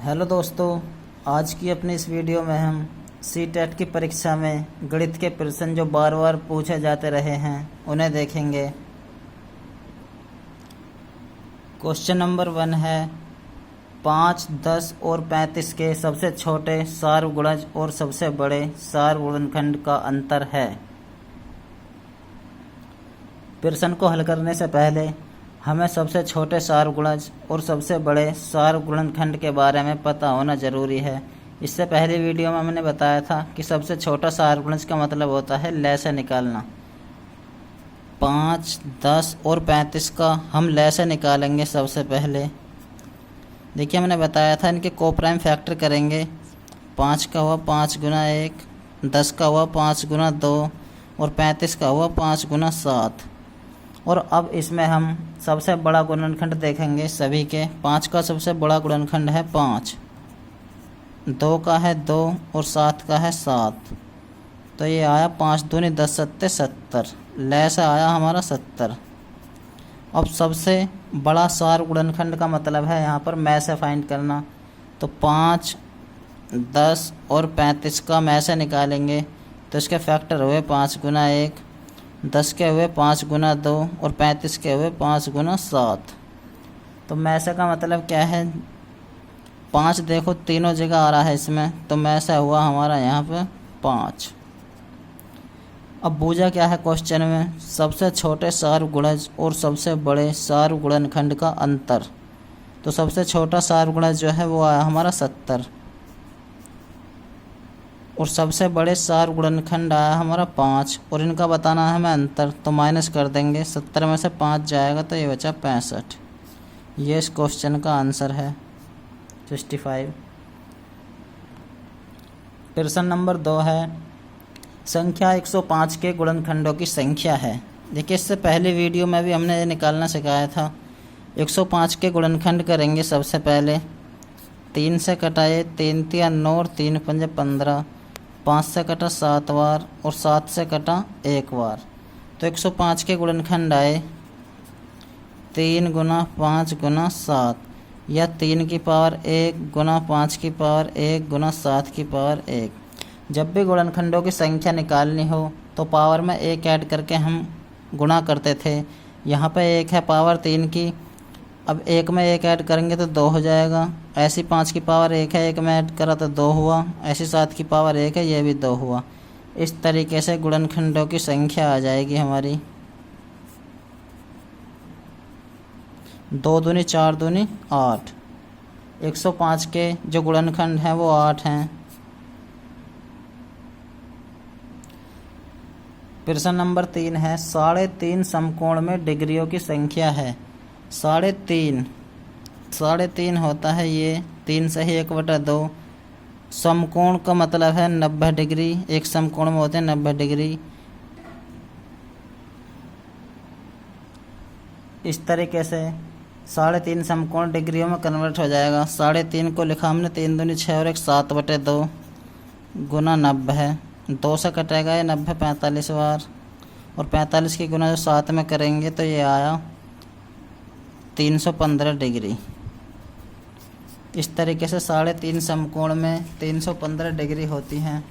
Hello दोस्तों, आज की अपनी इस वीडियो में हम सीटेट की परीक्षा में गणित के प्रश्न जो बार बार पूछे जाते रहे हैं उन्हें देखेंगे। क्वेश्चन नंबर 1 है 5, 10 और 35 के सबसे छोटे सार्वगुणज और सबसे बड़े सार्वगुणनखंड का अंतर है। प्रश्न को हल करने से पहले हमें सबसे छोटे सार्वगुणज और सबसे बड़े सार्वगुणनखंड के बारे में पता होना जरूरी है। इससे पहले वीडियो में मैंने बताया था कि सबसे छोटा सार्वगुणज का मतलब होता है लय से निकालना। 5, 10 और 35 का हम लय से निकालेंगे। सबसे पहले देखिए, मैंने बताया था इनके कोप्राइम फैक्टर करेंगे। 5 का हुआ 5 गुना 1, 10 का हुआ 5 गुना 2 और 35 का हुआ 5 गुना 7। और अब इसमें हम सबसे बड़ा गुणनखंड देखेंगे सभी के। 5 का सबसे बड़ा गुणनखंड है 5, 2 का है 2 और 7 का है 7। तो ये आया 5 दूनी 10 सत्ते 70। लय से आया हमारा 70। अब सबसे बड़ा सार्वगुणनखंड का मतलब है यहाँ पर मैं से फाइंड करना। तो 5, 10 और 35 का मैं से निकालेंगे तो इसके फैक्टर हुए 5 गुना 1, 10 के हुए 5 गुना 2 और 35 के हुए 5 गुना 7। तो मैसे का मतलब क्या है? 5 देखो तीनों जगह आ रहा है इसमें, तो मैसे हुआ हमारा यहाँ पे 5। अब बूझा क्या है क्वेश्चन में? सबसे छोटे सार्वगुणज और सबसे बड़े सार्वगुणनखंड का अंतर। तो सबसे छोटा सार्वगुणज जो है वो आया हमारा 70 और सबसे बड़े सार्वगुणनखंड आया हमारा 5 और इनका बताना है हमें अंतर। तो माइनस कर देंगे, 70 में से 5 जाएगा तो ये बचा 65। ये इस क्वेश्चन का आंसर है 65। प्रश्न नंबर 2 है संख्या 105 के गुणनखंडों की संख्या है। देखिए, इससे पहले वीडियो में भी हमने ये निकालना सिखाया था। 105 के गुणनखंड करेंगे सबसे पहले। 3 से कटाए 3 तिया 9 और 3 पंजे 15, 5 से कटा 7 बार और 7 से कटा 1 बार। तो 105 के गुणनखंड आए 3 गुना 5 गुना 7 या 3 की पावर 1 गुना 5 की पावर 1 गुना 7 की पावर 1। जब भी गुणनखंडों की संख्या निकालनी हो तो पावर में 1 ऐड करके हम गुणा करते थे। यहाँ पे 1 है पावर 3 की, अब 1 में 1 ऐड करेंगे तो 2 हो जाएगा। ऐसी 5 की पावर 1 है, 1 में ऐड करा तो 2 हुआ। ऐसी 7 की पावर 1 है, ये भी 2 हुआ। इस तरीके से गुणनखंडों की संख्या आ जाएगी हमारी। 2 दूनी 4 दूनी 8। 105 के जो गुणनखंड हैं वो 8 हैं। प्रश्न नंबर 3 है 3.5 समकोण में डिग्रियों की संख्या है। 3.5 होता है ये 3 से ही 1/2। समकोण का मतलब है 90 डिग्री। एक समकोण में होते हैं 90 डिग्री। इस तरीके से 3.5 समकोण डिग्रियों में कन्वर्ट हो जाएगा। 3.5 को लिखा हमने 3 दूनी 6 और 1 7/2 गुना 90 है। 2 से कटेगा ये 90 45 बार और 45 की गुना जो 7 में करेंगे तो ये आया 315 डिग्री। इस तरीके से 3.5 समकोण में 315 डिग्री होती हैं।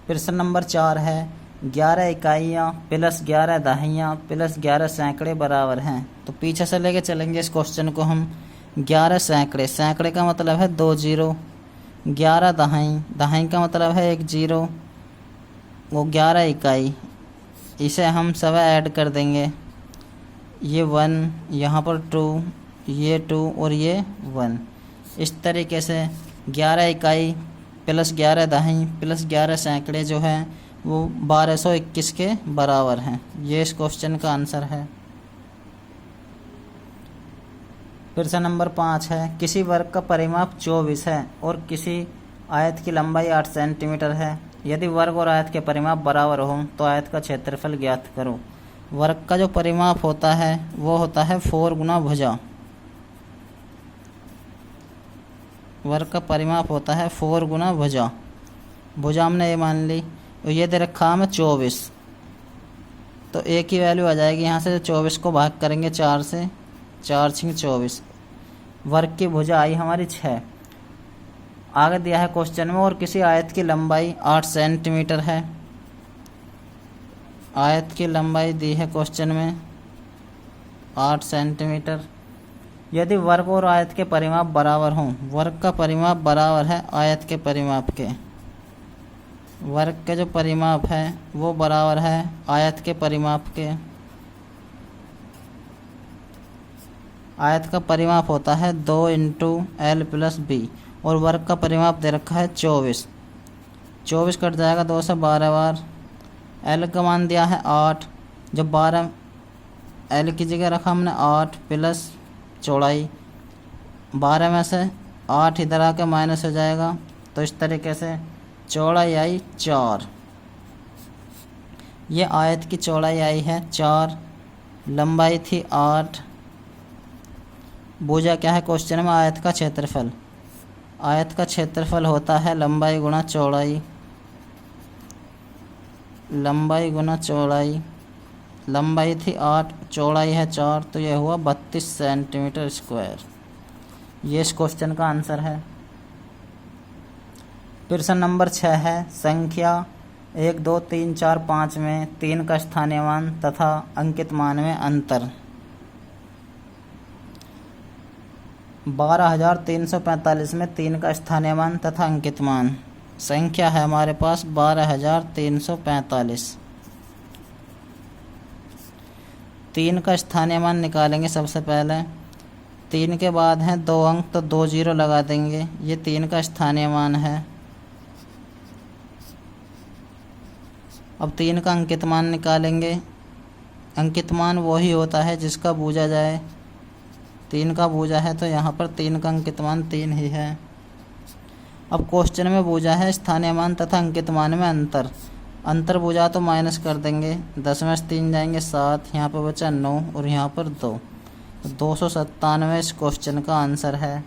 प्रश्न नंबर 4 है 11 इकाइयाँ प्लस 11 दहाइयाँ प्लस 11 सैकड़े बराबर हैं। तो पीछे से लेके चलेंगे इस क्वेश्चन को हम। 11 सैकड़े, सैकड़े का मतलब है 2 जीरो। 11 दहाई, दहाई का मतलब है 1 जीरो। वो 11 इकाई, इसे हम सब ऐड कर देंगे। ये 1, यहाँ पर 2, ये 2 और ये 1। इस तरीके से 11 इकाई प्लस 11 दहाई प्लस 11 सैकड़े जो है वो 1221 के बराबर हैं। ये इस क्वेश्चन का आंसर है। प्रश्न नंबर 5 है किसी वर्ग का परिमाप 24 है और किसी आयत की लंबाई 8 सेंटीमीटर है। यदि वर्ग और आयत के परिमाप बराबर हो तो आयत का क्षेत्रफल ज्ञात करो। वर्ग का जो परिमाप होता है वो होता है 4 गुना भुजा। वर्ग का परिमाप होता है 4 गुना भुजा। भुजा हमने ये मान ली और ये दे रखा हमें 24। तो एक ही वैल्यू आ जाएगी यहाँ से। 24 को भाग करेंगे 4 से, 4 6 24। वर्ग की भुजा आई हमारी 6। आगे दिया है क्वेश्चन में, और किसी आयत की लंबाई 8 सेंटीमीटर है। आयत की लंबाई दी है क्वेश्चन में 8 सेंटीमीटर। यदि वर्ग और आयत के परिमाप बराबर हों, वर्ग का परिमाप बराबर है आयत के परिमाप के, वर्ग के जो परिमाप है वो बराबर है आयत के परिमाप के। आयत का परिमाप होता है 2 × L + B, और वर्ग का परिमाप दे रखा है 24। 24 कट जाएगा 2 से 12 बार। L का मान दिया है 8, जब 12 L की जगह रखा हमने 8 प्लस चौड़ाई, 12 में से 8 इधर आके माइनस हो जाएगा, तो इस तरीके से चौड़ाई आई 4। ये आयत की चौड़ाई आई है 4, लंबाई थी 8। भुजा क्या है क्वेश्चन में? आयत का क्षेत्रफल। आयत का क्षेत्रफल होता है लंबाई गुणा चौड़ाई, लंबाई गुणा चौड़ाई। लंबाई थी 8, चौड़ाई है 4, तो यह हुआ 32 सेंटीमीटर स्क्वायर। ये इस क्वेश्चन का आंसर है। प्रश्न नंबर 6 है, संख्या 1, 2, 3, 4, 5 में 3 का स्थानीय मान तथा अंकित मान में अंतर। 12,345 में 3 का स्थानीय मान तथा अंकित मान। संख्या है हमारे पास 12,345। 3 का स्थानीय मान निकालेंगे सबसे पहले। 3 के बाद हैं 2 अंक, तो 2 जीरो लगा देंगे। ये 3 का स्थानीय मान है। अब 3 का अंकित मान निकालेंगे। अंकित मान वही होता है जिसका बूझा जाए। 3 का बूझा है तो यहाँ पर 3 का अंकित मान 3 ही है। अब क्वेश्चन में बूझा है स्थानीय मान तथा अंकित मान में अंतर। अंतर बूझा तो माइनस कर देंगे, 10 में से 3 जाएंगे 7, यहाँ पर बचा 9 और यहाँ पर 2, 297 इस क्वेश्चन का आंसर है।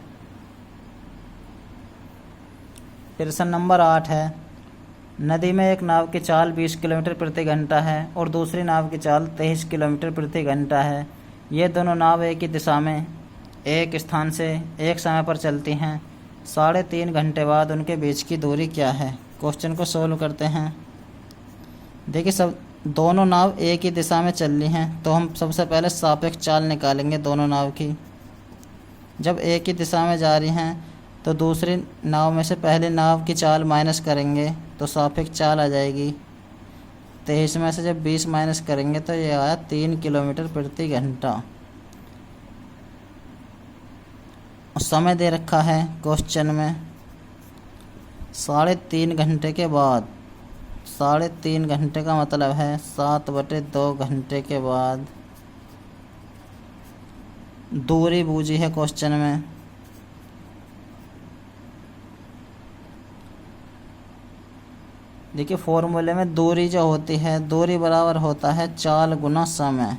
प्रश्न नंबर 8 है, नदी में एक नाव की चाल 20 किलोमीटर प्रति घंटा है और दूसरी नाव की चाल 23 किलोमीटर प्रति घंटा है। ये दोनों नाव एक ही दिशा में एक स्थान से एक समय पर चलती हैं। 3.5 घंटे बाद उनके बीच की दूरी क्या है? क्वेश्चन को सोल्व करते हैं। देखिए, सब दोनों नाव एक ही दिशा में चल रही हैं, तो हम सबसे पहले सापेक्ष चाल निकालेंगे दोनों नाव की। जब एक ही दिशा में जा रही हैं तो दूसरी नाव में से पहली नाव की चाल माइनस करेंगे तो सापेक्ष चाल आ जाएगी। 23 में से जब 20 माइनस करेंगे तो ये आया 3 किलोमीटर प्रति घंटा। समय दे रखा है क्वेश्चन में 3.5 घंटे के बाद। 3.5 घंटे का मतलब है 7/2 घंटे के बाद। दूरी बूझी है क्वेश्चन में। देखिए, फॉर्मूले में दूरी जो होती है, दूरी बराबर होता है चाल गुना समय।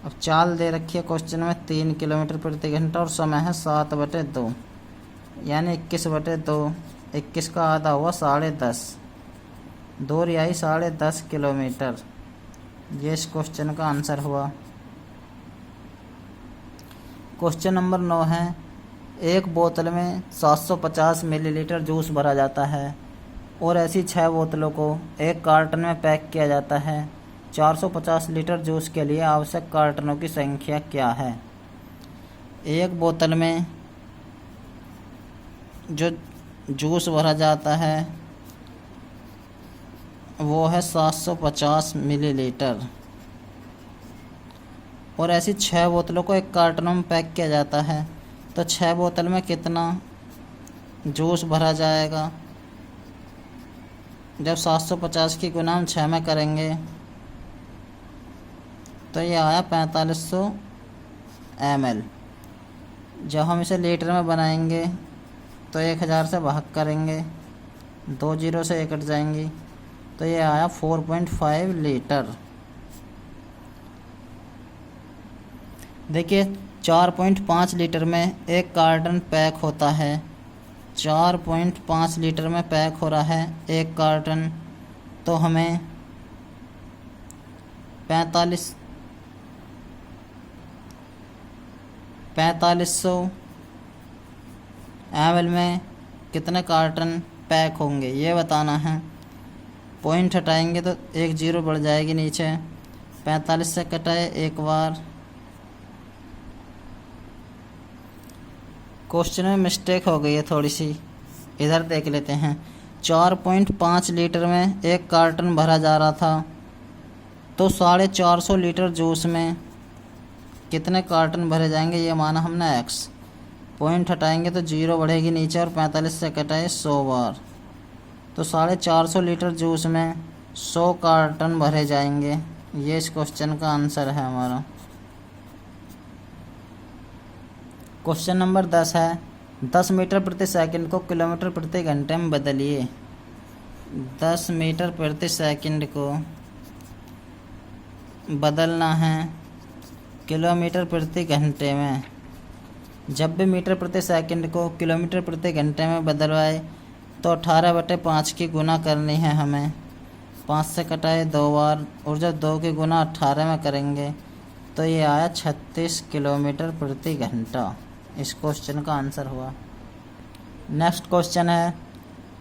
अब चाल दे रखी है क्वेश्चन में 3 किलोमीटर प्रति घंटा और समय है 7/2, यानी 21/2। 21 का आधा हुआ 10.5। दूरी आई 10.5 किलोमीटर। ये इस क्वेश्चन का आंसर हुआ। क्वेश्चन नंबर 9 है, एक बोतल में 750 मिलीलीटर जूस भरा जाता है और ऐसी 6 बोतलों को एक कार्टन में पैक किया जाता है। 450 लीटर जूस के लिए आवश्यक कार्टनों की संख्या क्या है? एक बोतल में जो जूस भरा जाता है वो है 750 मिलीलीटर और ऐसी 6 बोतलों को एक कार्टन में पैक किया जाता है, तो 6 बोतल में कितना जूस भरा जाएगा? जब 750 की गुना हम 6 में करेंगे तो ये आया 4500 ml। जब हम इसे लीटर में बनाएंगे तो 1000 से भाग करेंगे, 2 जीरो से 1 कट जाएंगी, तो ये आया 4.5 लीटर। देखिए, 4.5 लीटर में एक कार्टन पैक होता है। 4.5 लीटर में पैक हो रहा है एक कार्टन, तो हमें 4500 ml में कितने कार्टन पैक होंगे ये बताना है। पॉइंट हटाएंगे तो एक जीरो बढ़ जाएगी नीचे। 45 से कटाए एक बार। क्वेश्चन में मिस्टेक हो गई है थोड़ी सी, इधर देख लेते हैं। 4.5 लीटर में एक कार्टन भरा जा रहा था, तो 450 लीटर जूस में कितने कार्टन भरे जाएंगे ये माना हमने x। पॉइंट हटाएंगे तो जीरो बढ़ेगी नीचे और 45 से कटाए 100 बार, तो 450 लीटर जूस में 100 कार्टन भरे जाएंगे। ये इस क्वेश्चन का आंसर है हमारा। क्वेश्चन नंबर 10 है 10 मीटर प्रति सेकंड को किलोमीटर प्रति घंटे में बदलिए। 10 मीटर प्रति सेकंड को बदलना है किलोमीटर प्रति घंटे में। जब भी मीटर प्रति सेकंड को किलोमीटर प्रति घंटे में बदलवाए तो 18/5 की गुना करनी है हमें। 5 से कटाए 2 बार, और जब 2 की गुना 18 में करेंगे तो ये आया 36 किलोमीटर प्रति घंटा। इस क्वेश्चन का आंसर हुआ। नेक्स्ट क्वेश्चन है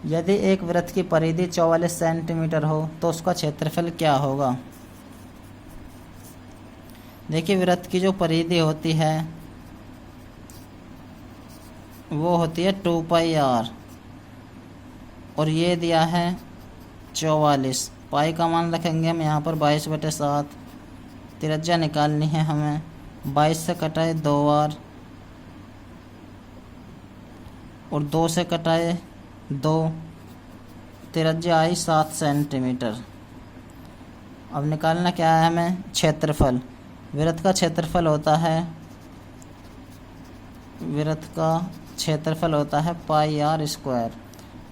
यदि एक वृत्त की परिधि 44 सेंटीमीटर हो तो उसका क्षेत्रफल क्या होगा। देखिए वृत्त की जो परिधि होती है वो होती है 2πr, और ये दिया है 44। पाई का मान रखेंगे हम यहाँ पर 22/7। त्रिज्या निकालनी है हमें। 22 से कटाए 2 बार, और 2 से कटाए 2, त्रिज्या आई 7 सेंटीमीटर। अब निकालना क्या है हमें, क्षेत्रफल। वृत्त का क्षेत्रफल होता है πr²।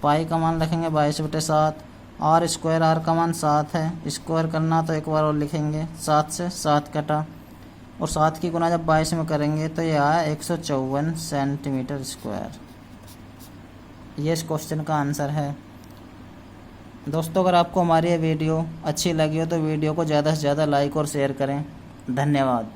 पाई का मान रखेंगे 22/7। r², r का मान 7 है। स्क्वायर करना तो एक बार और लिखेंगे। 7 से 7 कटा, और 7 की गुना जब 22 में करेंगे तो ये आया 154 सेंटीमीटर स्क्वायर। ये इस क्वेश्चन का आंसर है। दोस्तों अगर आपको हमारी ये वीडियो अच्छी लगी हो तो वीडियो को ज़्यादा से ज़्यादा लाइक और शेयर करें। धन्यवाद।